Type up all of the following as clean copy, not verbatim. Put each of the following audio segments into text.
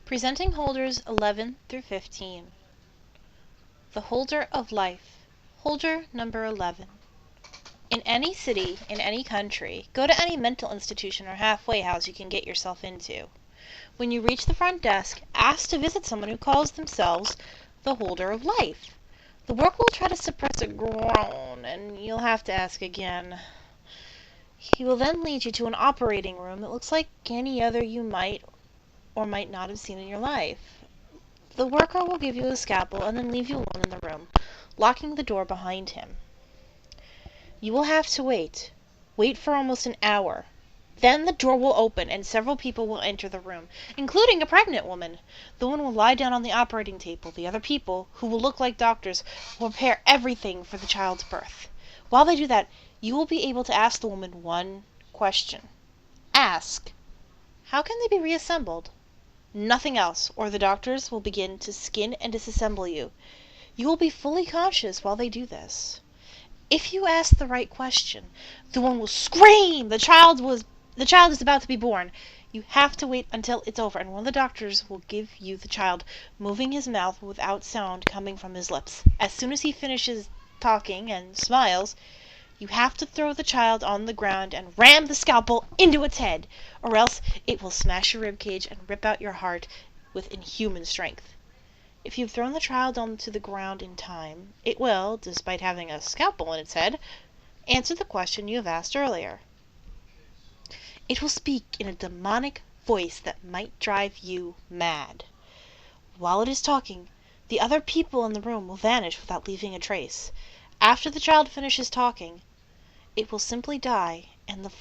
Presenting holders 11 through 15. The holder of life. Holder number 11. In any city, in any country, go to any mental institution or halfway house you can get yourself into. When you reach the front desk, ask to visit someone who calls themselves the holder of life. The worker will try to suppress a groan, and you'll have to ask again. He will then lead you to an operating room that looks like any other you might or might not have seen in your life. The worker will give you a scalpel and then leave you alone in the room, locking the door behind him. You will have to wait. Wait for almost an hour. Then the door will open and several people will enter the room, including a pregnant woman. The woman will lie down on the operating table. The other people, who will look like doctors, will prepare everything for the child's birth. While they do that, you will be able to ask the woman one question. Ask, how can they be reassembled? Nothing else, or the doctors will begin to skin and disassemble you. You will be fully conscious while they do this. If you ask the right question, the one will scream, the child is about to be born. You have to wait until it's over, and one of the doctors will give you the child, moving his mouth without sound coming from his lips. As soon as he finishes talking and smiles, you have to throw the child on the ground and ram the scalpel into its head, or else it will smash your ribcage and rip out your heart with inhuman strength. If you've thrown the child onto the ground in time, it will, despite having a scalpel in its head, answer the question you have asked earlier. It will speak in a demonic voice that might drive you mad. While it is talking, the other people in the room will vanish without leaving a trace. After the child finishes talking, it will simply die, and the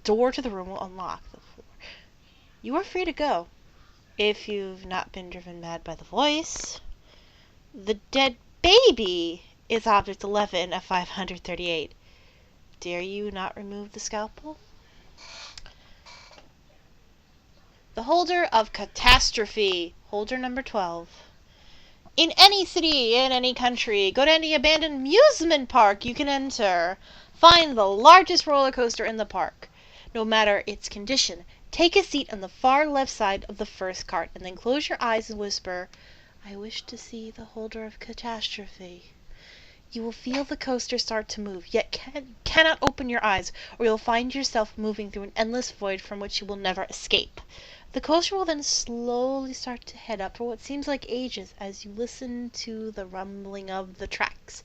door to the room will unlock. You are free to go, if you've not been driven mad by the voice. The dead baby is object 11 of 538. Dare you not remove the scalpel? The holder of catastrophe. Holder number 12. In any city, in any country, go to any abandoned amusement park you can enter. Find the largest roller coaster in the park. No matter its condition, take a seat on the far left side of the first cart, and then close your eyes and whisper, "I wish to see the holder of catastrophe." You will feel the coaster start to move, yet cannot open your eyes, or you'll find yourself moving through an endless void from which you will never escape. The coaster will then slowly start to head up for what seems like ages as you listen to the rumbling of the tracks.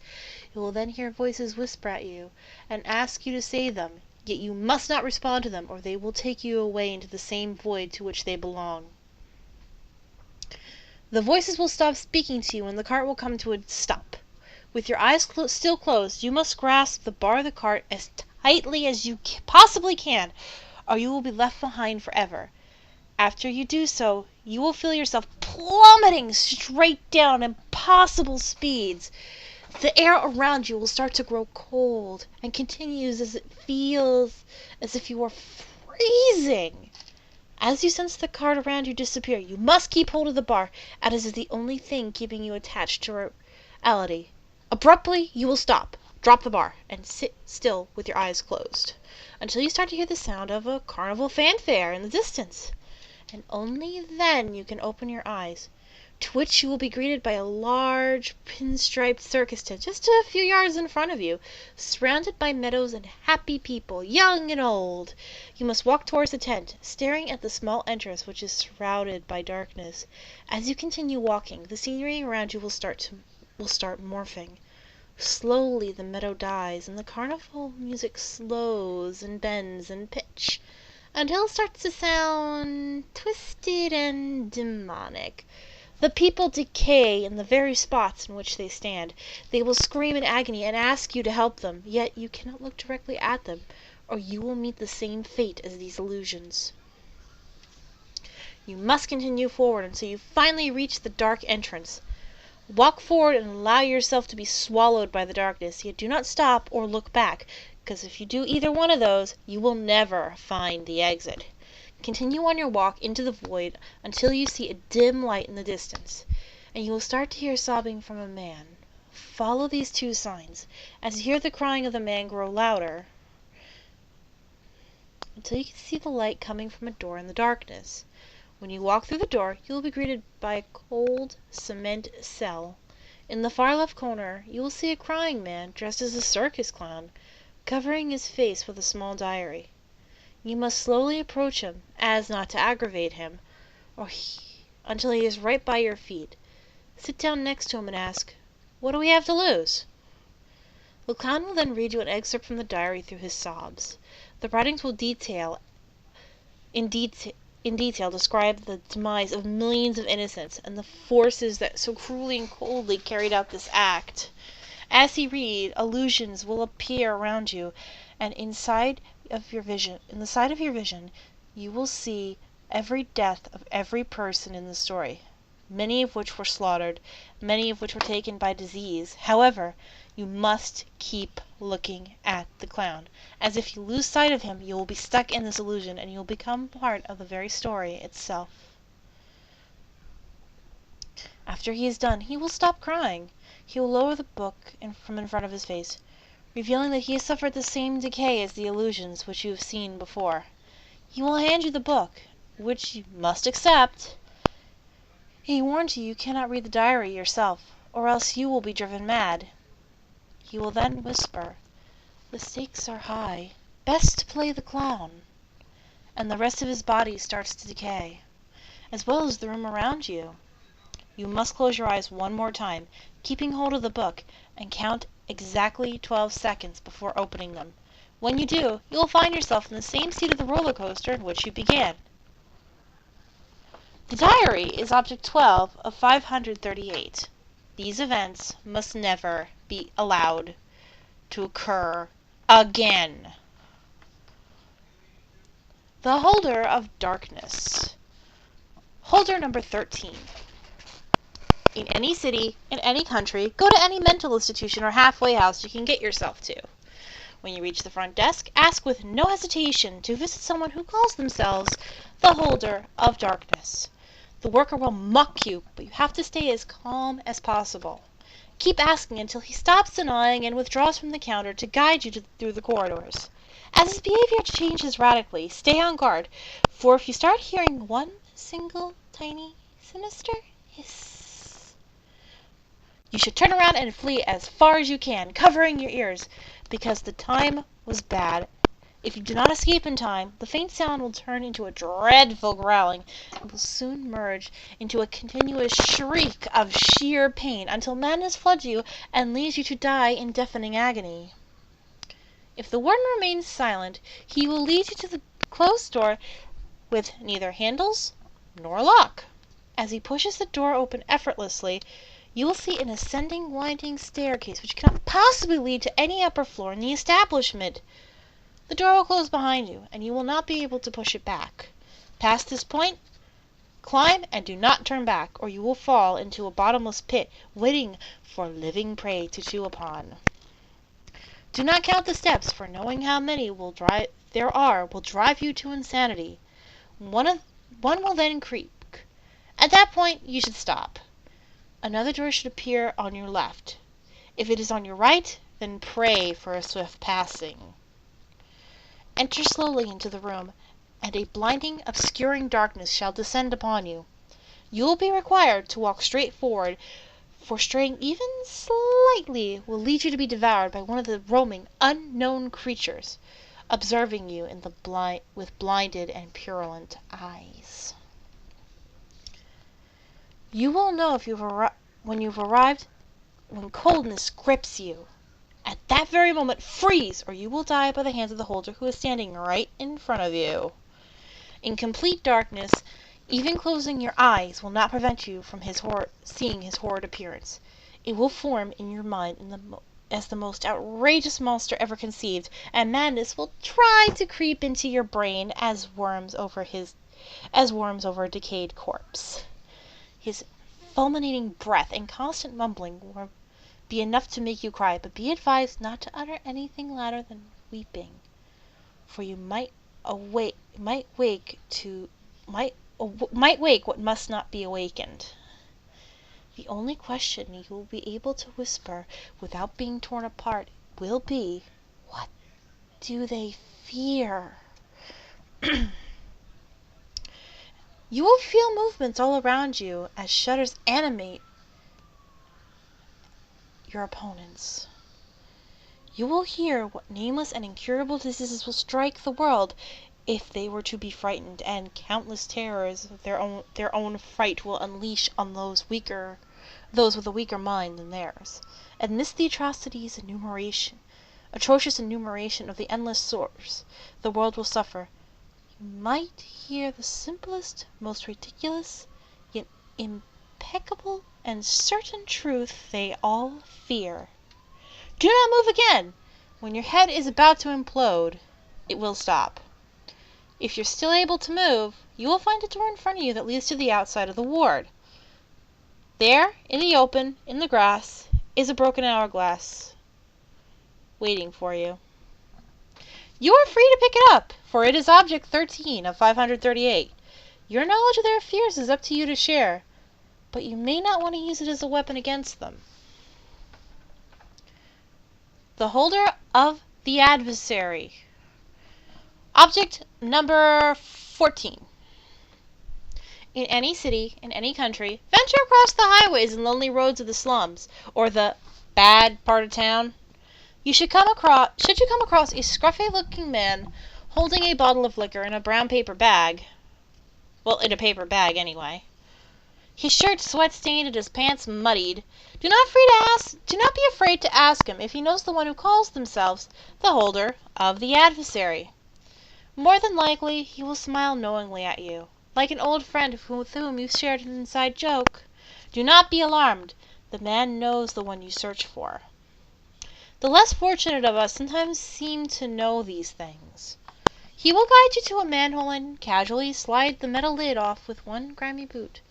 You will then hear voices whisper at you and ask you to say them, yet you must not respond to them, or they will take you away into the same void to which they belong. The voices will stop speaking to you and the cart will come to a stop. With your eyes still closed, you must grasp the bar of the cart as tightly as you possibly can, or you will be left behind forever. After you do so, you will feel yourself plummeting straight down impossible speeds. The air around you will start to grow cold and continues as it feels as if you are freezing. As you sense the cart around you disappear, you must keep hold of the bar, as it is the only thing keeping you attached to reality. Abruptly, you will stop, drop the bar, and sit still with your eyes closed, until you start to hear the sound of a carnival fanfare in the distance. And only then you can open your eyes, to which you will be greeted by a large pinstriped circus tent just a few yards in front of you, surrounded by meadows and happy people, young and old. You must walk towards the tent, staring at the small entrance which is surrounded by darkness. As you continue walking, the scenery around you will start morphing. Slowly the meadow dies, and the carnival music slows and bends in pitch, until it starts to sound twisted and demonic. The people decay in the very spots in which they stand. They will scream in agony and ask you to help them, yet you cannot look directly at them, or you will meet the same fate as these illusions. You must continue forward until you finally reach the dark entrance. Walk forward and allow yourself to be swallowed by the darkness, yet do not stop or look back, because if you do either one of those, you will never find the exit. Continue on your walk into the void until you see a dim light in the distance, and you will start to hear sobbing from a man. Follow these two signs, as you hear the crying of the man grow louder, until you can see the light coming from a door in the darkness. When you walk through the door, you will be greeted by a cold cement cell. In the far left corner, you will see a crying man dressed as a circus clown, covering his face with a small diary. You must slowly approach him, as not to aggravate him, until he is right by your feet. Sit down next to him and ask, "What do we have to lose?" The clown will then read you an excerpt from the diary through his sobs. The writings will in detail describe the demise of millions of innocents and the forces that so cruelly and coldly carried out this act. As he reads, illusions will appear around you, and in the side of your vision, you will see every death of every person in the story, many of which were slaughtered, many of which were taken by disease. However, you must keep looking at the clown, as if you lose sight of him, you will be stuck in this illusion, and you will become part of the very story itself. After he is done, he will stop crying. He will lower the book from in front of his face, revealing that he has suffered the same decay as the illusions which you have seen before. He will hand you the book, which you must accept. He warns you cannot read the diary yourself, or else you will be driven mad. He will then whisper, "The stakes are high. Best to play the clown." And the rest of his body starts to decay, as well as the room around you. You must close your eyes one more time, keeping hold of the book, and count exactly 12 seconds before opening them. When you do, you will find yourself in the same seat of the roller coaster in which you began. The diary is object 12 of 538. These events must never be allowed to occur again. The Holder of Darkness. Holder number 13. In any city, in any country, go to any mental institution or halfway house you can get yourself to. When you reach the front desk, ask with no hesitation to visit someone who calls themselves the Holder of Darkness. The worker will mock you, but you have to stay as calm as possible. Keep asking until he stops denying and withdraws from the counter to guide you through the corridors. As his behavior changes radically, stay on guard, for if you start hearing one single tiny sinister hiss, you should turn around and flee as far as you can, covering your ears, because the time was bad. If you do not escape in time, the faint sound will turn into a dreadful growling and will soon merge into a continuous shriek of sheer pain until madness floods you and leaves you to die in deafening agony. If the warden remains silent, he will lead you to the closed door with neither handles nor lock. As he pushes the door open effortlessly, you will see an ascending, winding staircase which cannot possibly lead to any upper floor in the establishment. The door will close behind you, and you will not be able to push it back. Past this point, climb and do not turn back, or you will fall into a bottomless pit waiting for living prey to chew upon. Do not count the steps, for knowing how many there are will drive you to insanity. One will then creak. At that point, you should stop. Another door should appear on your left. If it is on your right, then pray for a swift passing. Enter slowly into the room, and a blinding, obscuring darkness shall descend upon you. You will be required to walk straight forward, for straying even slightly will lead you to be devoured by one of the roaming, unknown creatures, observing you with blinded and purulent eyes. You will know when coldness grips you. At that very moment, freeze, or you will die by the hands of the holder who is standing right in front of you. In complete darkness, even closing your eyes will not prevent you from seeing his horrid appearance. It will form in your mind as the most outrageous monster ever conceived, and madness will try to creep into your brain as worms over a decayed corpse. His fulminating breath and constant mumbling will be enough to make you cry, but be advised not to utter anything louder than weeping, for you might wake what must not be awakened. The only question you will be able to whisper without being torn apart will be, "What do they fear?" You will feel movements all around you as shudders animate your opponents. You will hear what nameless and incurable diseases will strike the world if they were to be frightened, and countless terrors their own fright will unleash on those with a weaker mind than theirs. Amidst the atrocious enumeration of the endless sores the world will suffer, you might hear the simplest, most ridiculous, yet impeccable and certain truth they all fear. Do not move again! When your head is about to implode, it will stop. If you're still able to move, you will find a door in front of you that leads to the outside of the ward. There, in the open, in the grass, is a broken hourglass waiting for you. You are free to pick it up, for it is object 13 of 538. Your knowledge of their fears is up to you to share, but you may not want to use it as a weapon against them. The holder of the adversary. Object number 14. In any city, in any country, venture across the highways and lonely roads of the slums, or the bad part of town. Should you come across a scruffy-looking man holding a bottle of liquor in a brown paper bag, well, in a paper bag anyway, his shirt sweat-stained and his pants muddied, do not be afraid to ask him if he knows the one who calls themselves the holder of the adversary. More than likely, he will smile knowingly at you, like an old friend with whom you shared an inside joke. Do not be alarmed. The man knows the one you search for. The less fortunate of us sometimes seem to know these things. He will guide you to a manhole and casually slide the metal lid off with one grimy boot.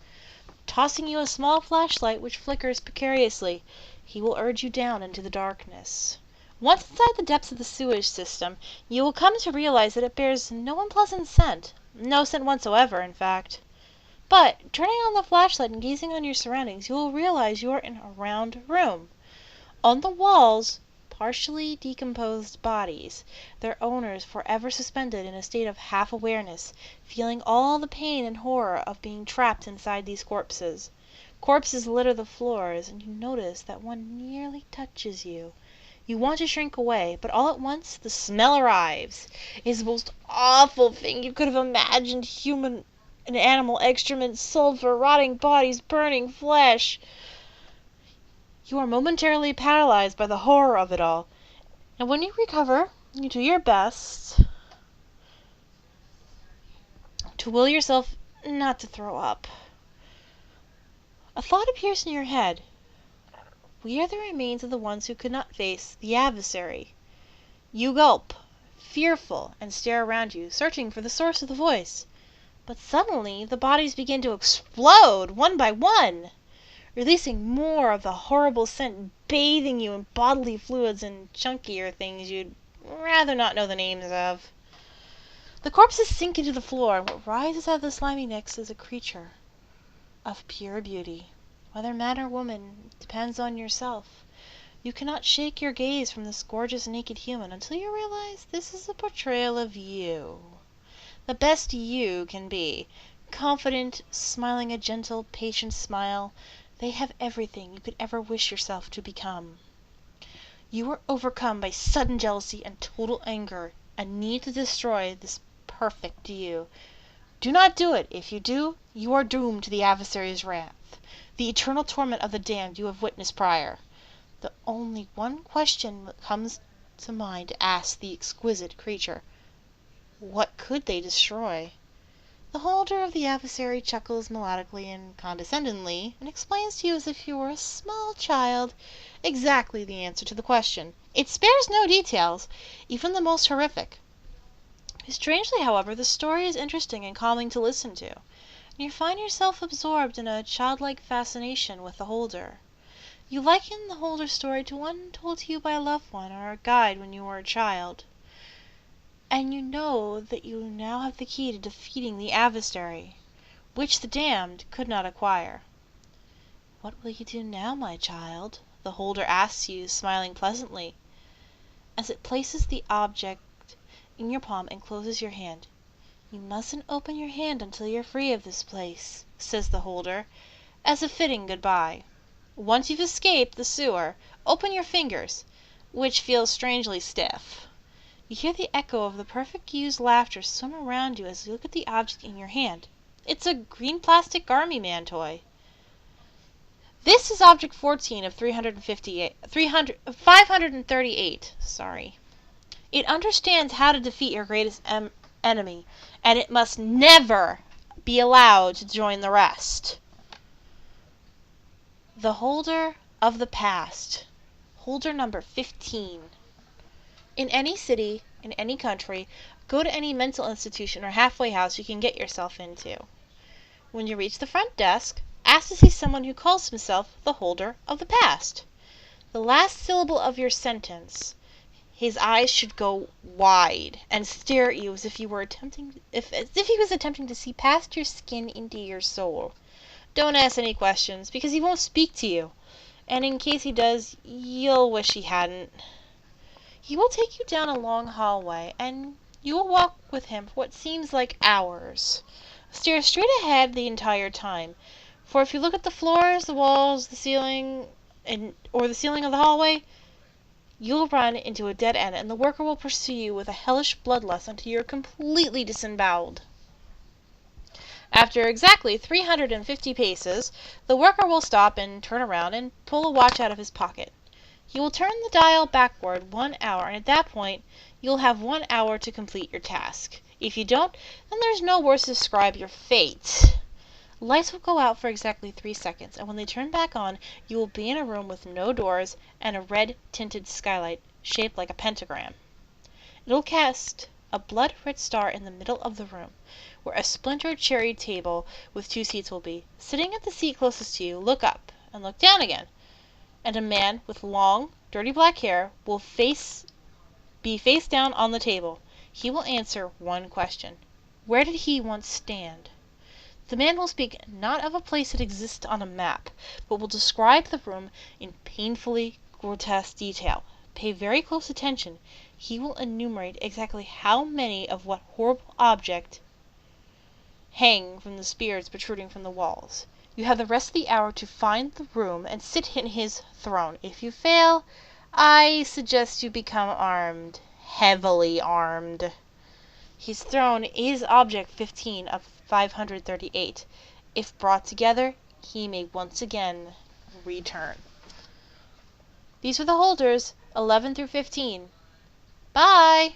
Tossing you a small flashlight which flickers precariously, he will urge you down into the darkness. Once inside the depths of the sewage system, you will come to realize that it bears no unpleasant scent. No scent whatsoever, in fact. But, turning on the flashlight and gazing on your surroundings, you will realize you are in a round room. On the walls, partially decomposed bodies, their owners forever suspended in a state of half-awareness, feeling all the pain and horror of being trapped inside these corpses. Corpses litter the floors, and you notice that one nearly touches you. You want to shrink away, but all at once the smell arrives. It is the most awful thing you could have imagined. Human and animal excrement, sulfur, rotting bodies, burning flesh. You are momentarily paralyzed by the horror of it all, and when you recover, you do your best to will yourself not to throw up. A thought appears in your head. We are the remains of the ones who could not face the adversary. You gulp, fearful, and stare around you, searching for the source of the voice. But suddenly the bodies begin to explode, one by one, releasing more of the horrible scent, bathing you in bodily fluids and chunkier things you'd rather not know the names of. The corpses sink into the floor, and what rises out of the slimy necks is a creature of pure beauty. Whether man or woman depends on yourself. You cannot shake your gaze from this gorgeous naked human until you realize this is a portrayal of you. The best you can be. Confident, smiling a gentle, patient smile. They have everything you could ever wish yourself to become. You are overcome by sudden jealousy and total anger, and need to destroy this perfect you. Do not do it. If you do, you are doomed to the adversary's wrath, the eternal torment of the damned you have witnessed prior. The only one question that comes to mind to ask the exquisite creature: what could they destroy? The holder of the adversary chuckles melodically and condescendingly, and explains to you as if you were a small child exactly the answer to the question. It spares no details, even the most horrific. Strangely, however, the story is interesting and calming to listen to, and you find yourself absorbed in a childlike fascination with the holder. You liken the holder's story to one told to you by a loved one or a guide when you were a child, and you know that you now have the key to defeating the adversary, which the damned could not acquire. What will you do now, my child? The holder asks you, smiling pleasantly, as it places the object in your palm and closes your hand. You mustn't open your hand until you're free of this place, says the holder, as a fitting goodbye. Once you've escaped the sewer, open your fingers, which feel strangely stiff. You hear the echo of the perfect you's laughter swim around you as you look at the object in your hand. It's a green plastic Army Man toy. This is object 14 of 538. Sorry. It understands how to defeat your greatest enemy, and it must never be allowed to join the rest. The holder of the past. Holder number 15. In any city, in any country, go to any mental institution or halfway house you can get yourself into. When you reach the front desk, ask to see someone who calls himself the holder of the past. The last syllable of your sentence, his eyes should go wide and stare at you as if he was attempting to see past your skin into your soul. Don't ask any questions, because he won't speak to you, and in case he does, you'll wish he hadn't. He will take you down a long hallway, and you will walk with him for what seems like hours. Stare straight ahead the entire time, for if you look at the floors, the walls, the ceiling, or the ceiling of the hallway, you'll run into a dead end, and the worker will pursue you with a hellish bloodlust until you're completely disemboweled. After exactly 350 paces, the worker will stop and turn around and pull a watch out of his pocket. He will turn the dial backward 1 hour, and at that point, you'll have 1 hour to complete your task. If you don't, then there's no words to describe your fate. Lights will go out for exactly 3 seconds, and when they turn back on, you will be in a room with no doors and a red-tinted skylight shaped like a pentagram. It'll cast a blood-red star in the middle of the room, where a splintered cherry table with 2 seats will be. Sitting at the seat closest to you, look up and look down again, and a man with long, dirty black hair will be face down on the table. He will answer one question. Where did he once stand? The man will speak not of a place that exists on a map, but will describe the room in painfully grotesque detail. Pay very close attention. He will enumerate exactly how many of what horrible object hang from the spears protruding from the walls. You have the rest of the hour to find the room and sit in his throne. If you fail, I suggest you become armed. Heavily armed. His throne is object 15 of 538. If brought together, he may once again return. These are the holders, 11 through 15. Bye!